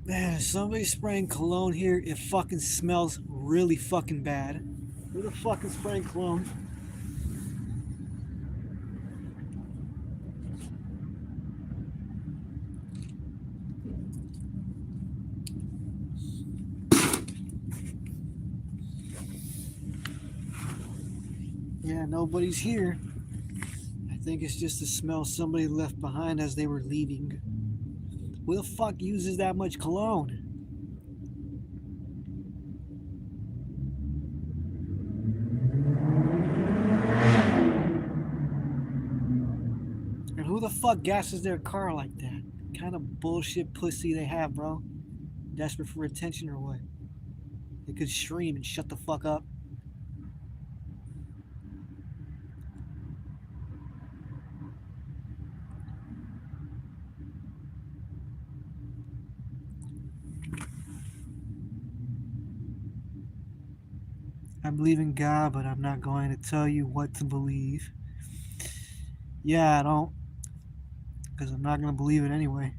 Man, somebody's spraying cologne here. It fucking smells really fucking bad. Who the fuck is spraying cologne? Yeah, nobody's here. I think it's just the smell somebody left behind as they were leaving. Who the fuck uses that much cologne? And who the fuck gasses their car like that? What kind of bullshit pussy they have, bro? Desperate for attention or what? They could stream and shut the fuck up. I believe in God, but I'm not going to tell you what to believe. Yeah, I don't. Because I'm not going to believe it anyway.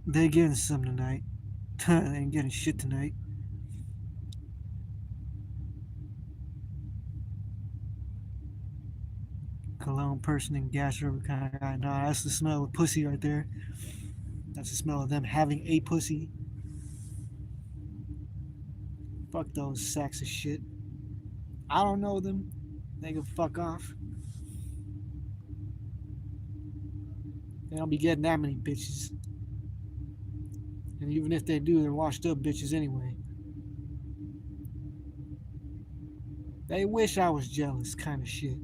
They getting some tonight. They ain't getting shit tonight. Cologne person and gas river kind of guy. Nah, that's the smell of pussy right there. That's the smell of them having a pussy. Fuck those sacks of shit. I don't know them. They can fuck off. They don't be getting that many bitches. And even if they do, they're washed up bitches anyway. They wish I was jealous, kind of shit.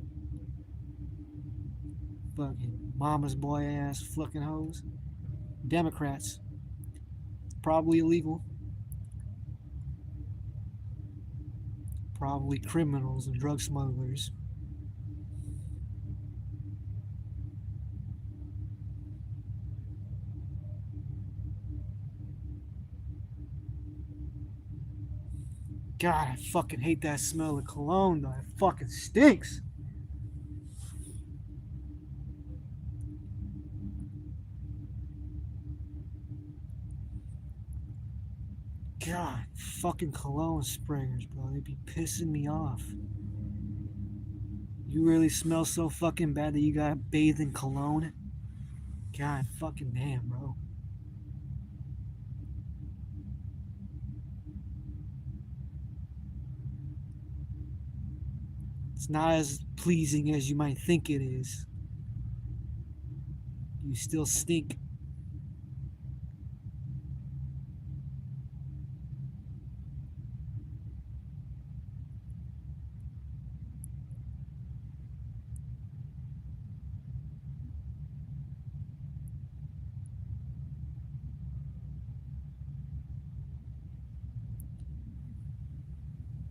Fucking mama's boy ass fucking hoes. Democrats. Probably illegal. Probably criminals and drug smugglers. God, I fucking hate that smell of cologne though. It fucking stinks. God, fucking cologne sprayers, bro. They be pissing me off. You really smell so fucking bad that you gotta bathe in cologne? God fucking damn, bro. It's not as pleasing as you might think it is. You still stink.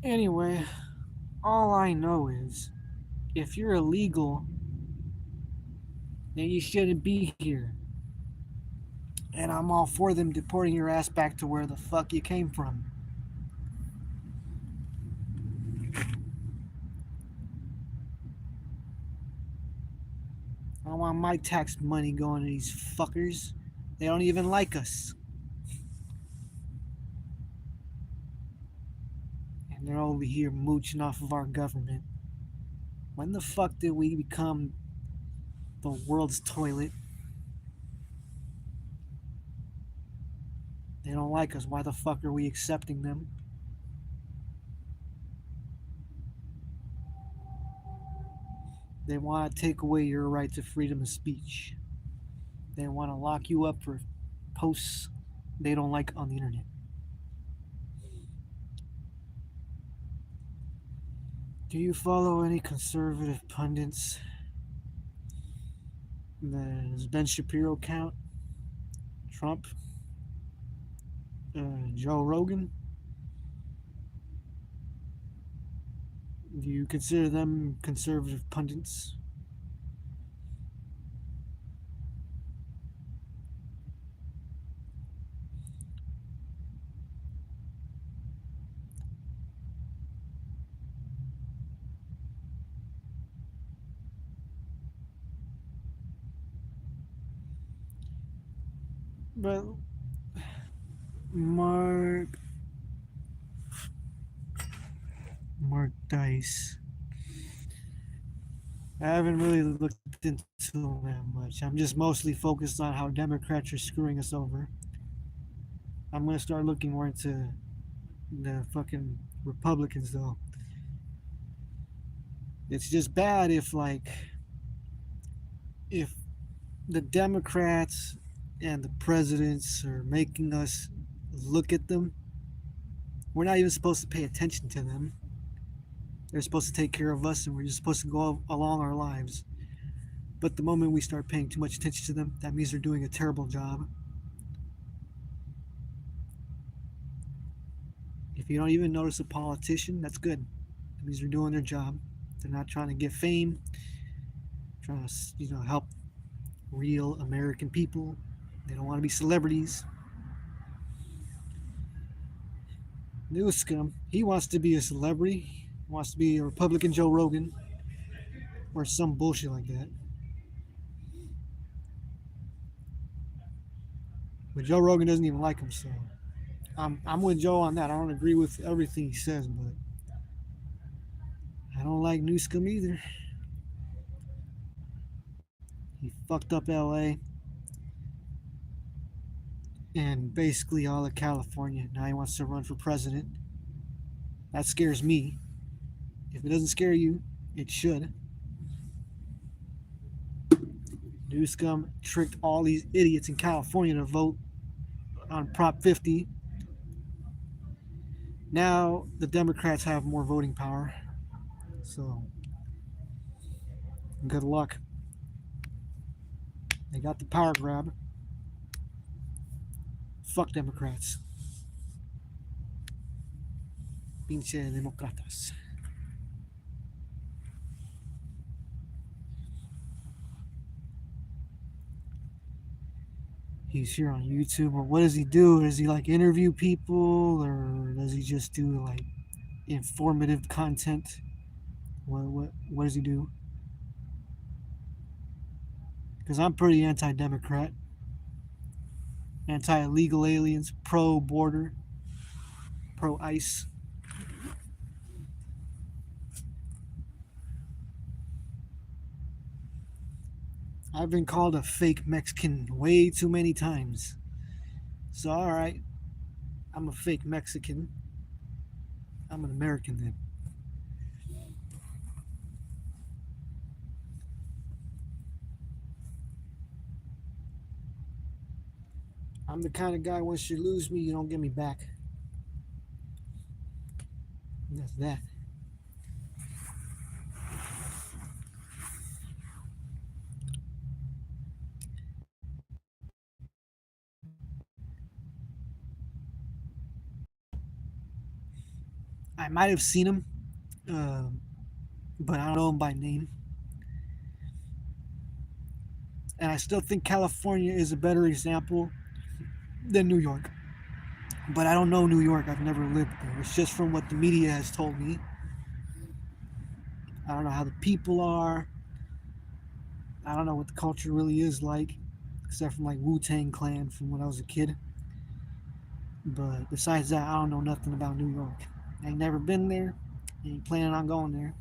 Anyway, all I know is if you're illegal, then you shouldn't be here. And I'm all for them deporting your ass back to where the fuck you came from. I don't want my tax money going to these fuckers. They don't even like us. And they're over here mooching off of our government. When the fuck did we become the world's toilet? They don't like us. Why the fuck are we accepting them? They want to take away your right to freedom of speech. They want to lock you up for posts they don't like on the internet. Do you follow any conservative pundits? Does Ben Shapiro count? Trump? Joe Rogan? Do you consider them conservative pundits? But Mark Dice. I haven't really looked into him that much. I'm just mostly focused on how Democrats are screwing us over. I'm gonna start looking more into the fucking Republicans though. It's just bad if the Democrats and the presidents are making us look at them. We're not even supposed to pay attention to them. They're supposed to take care of us, and we're just supposed to go along our lives. But the moment we start paying too much attention to them, that means they're doing a terrible job. If you don't even notice a politician, that's good. That means they're doing their job. They're not trying to get fame, trying to help real American people. They don't want to be celebrities. Newscom, he wants to be a celebrity. He wants to be a Republican Joe Rogan or some bullshit like that. But Joe Rogan doesn't even like him, so I'm with Joe on that. I don't agree with everything he says, but I don't like Newscom either. He fucked up LA and basically all of California. Now he wants to run for president. That scares me. If it doesn't scare you, it should. Newscom tricked all these idiots in California to vote on Prop 50. Now the Democrats have more voting power. So, good luck. They got the power grab. Fuck Democrats. Pinche demócratas. He's here on YouTube, or what does he do? Does he like interview people, or does he just do like informative content? What does he do? Because I'm pretty anti-Democrat, anti-illegal aliens, pro-border, pro-ICE. I've been called a fake Mexican way too many times. So, alright, I'm a fake Mexican. I'm an American then. I'm the kind of guy, once you lose me, you don't get me back. And that's that. I might have seen him, but I don't know him by name. And I still think California is a better example than New York. But I don't know New York. I've never lived there. It's just from what the media has told me. I don't know how the people are. I don't know what the culture really is like, except from like Wu-Tang Clan from when I was a kid. But besides that, I don't know nothing about New York. I ain't never been there. Ain't planning on going there.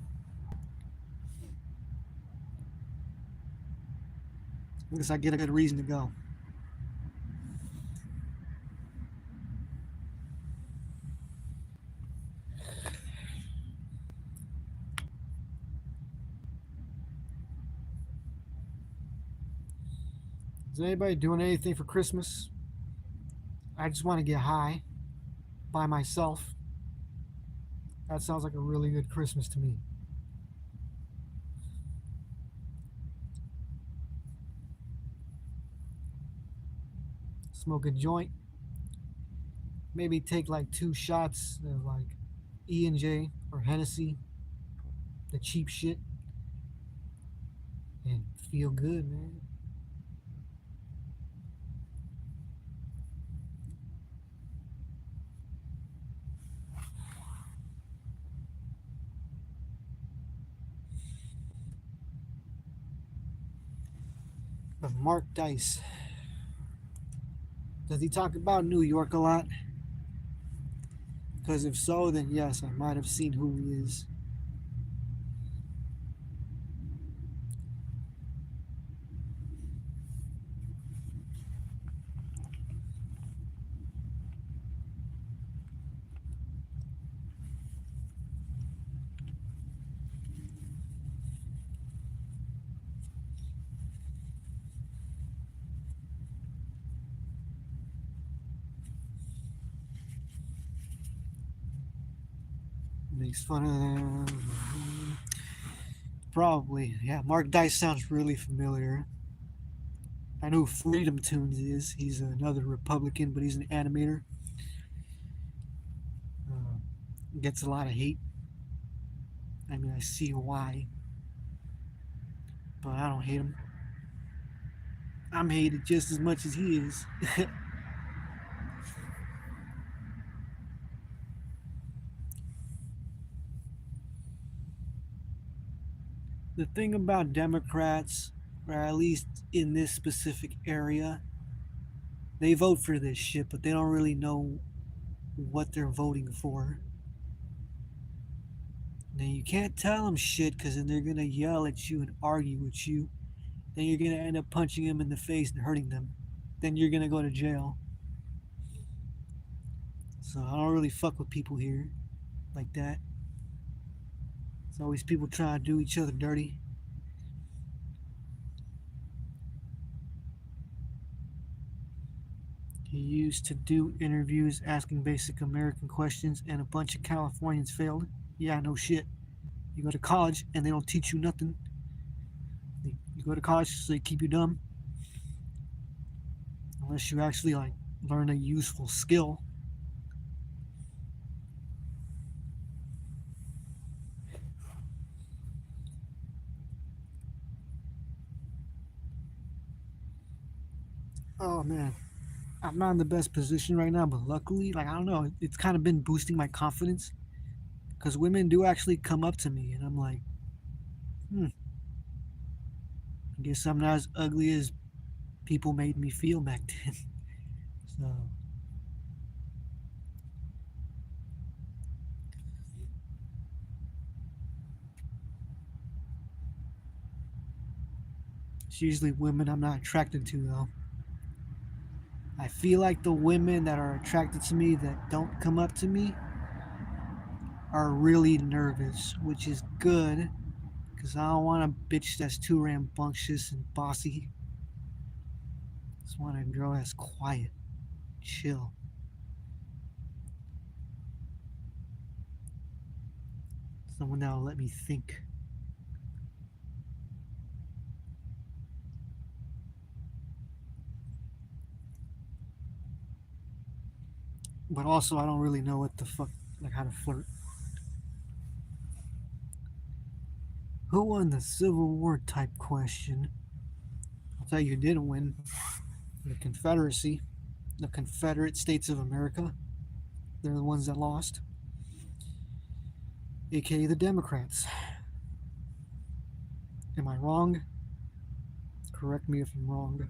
I guess I get a good reason to go. Is anybody doing anything for Christmas? I just want to get high by myself. That sounds like a really good Christmas to me. smoke a joint, maybe take like 2 shots of like E&J or Hennessy, the cheap shit, and feel good, man. But Mark Dice, does he talk about New York a lot? Because if so, then yes, I might have seen who he is. Makes fun of them. Probably. Yeah, Mark Dice sounds really familiar. I know who Freedom Tunes is. He's another Republican, but he's an animator. Uh, Gets a lot of hate. I mean, I see why, but I don't hate him. I'm hated just as much as he is. The thing about Democrats, or at least in this specific area, they vote for this shit, but they don't really know what they're voting for. Now you can't tell them shit because then they're gonna yell at you and argue with you. Then you're gonna end up punching them in the face and hurting them. Then you're gonna go to jail. So I don't really fuck with people here like that. It's always people trying to do each other dirty. He used to do interviews asking basic American questions, and a bunch of Californians failed. Yeah, no shit. You go to college and they don't teach you nothing. You go to college so they keep you dumb. Unless you actually like learn a useful skill. Oh man, I'm not in the best position right now, but luckily, like I don't know, it's kind of been boosting my confidence because women do actually come up to me, and I'm like, I guess I'm not as ugly as people made me feel back then. So it's usually women I'm not attracted to though. I feel like the women that are attracted to me that don't come up to me are really nervous, which is good because I don't want a bitch that's too rambunctious and bossy. I just want a girl that's quiet, chill. Someone that'll let me think. But also, I don't really know what the fuck, like how to flirt. Who won the Civil War type question? I'll tell you who didn't win. The Confederacy, the Confederate States of America. They're the ones that lost, aka the Democrats. Am I wrong? Correct me if I'm wrong.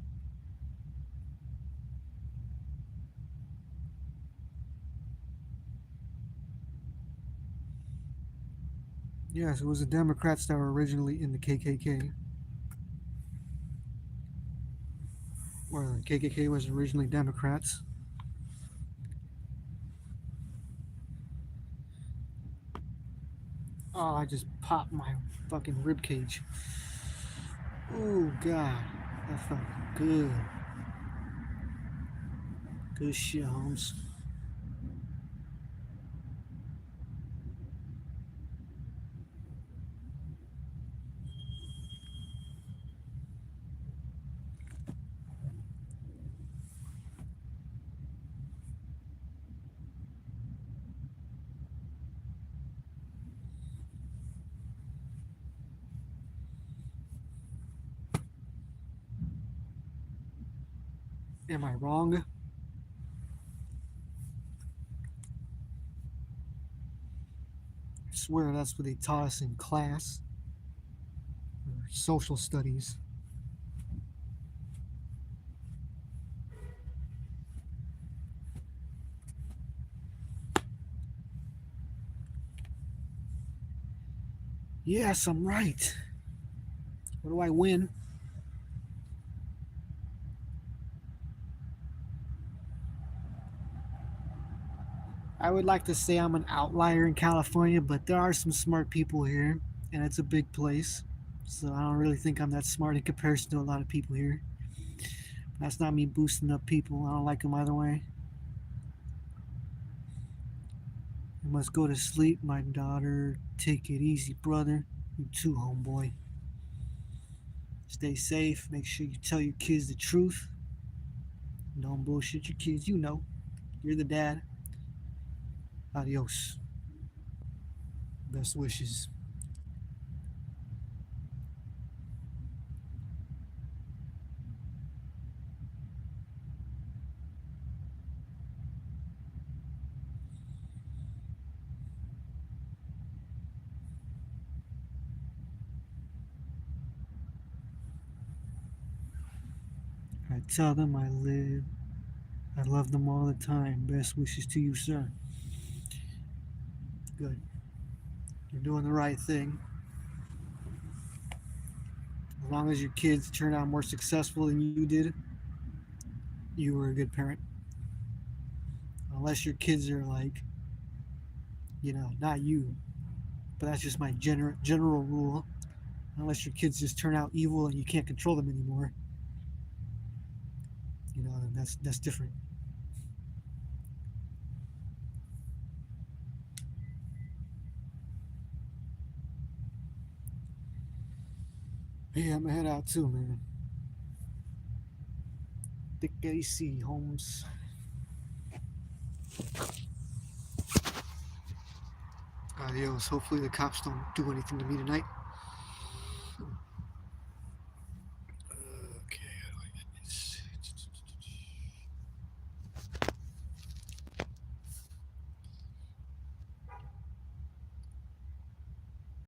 Yes, it was the Democrats that were originally in the KKK. Or the KKK was originally Democrats. Oh, I just popped my fucking rib cage. Oh god, that felt good. Good shit, Holmes. Am I wrong? I swear that's what they taught us in class or social studies. Yes, I'm right. What do I win? I would like to say I'm an outlier in California, but there are some smart people here, and it's a big place. So I don't really think I'm that smart in comparison to a lot of people here. That's not me boosting up people. I don't like them either way. I must go to sleep, my daughter. Take it easy, brother. You too, homeboy. Stay safe. Make sure you tell your kids the truth. Don't bullshit your kids. You know, you're the dad. Adios. Best wishes. I tell them I live. I love them all the time. Best wishes to you, sir. Good. You're doing the right thing. As long as your kids turn out more successful than you did, you were a good parent. Unless your kids are like, not you, but that's just my general rule. Unless your kids just turn out evil and you can't control them anymore, then that's different. Yeah, I'm gonna head out too, man. Take it easy, Holmes. Adios. Hopefully the cops don't do anything to me tonight.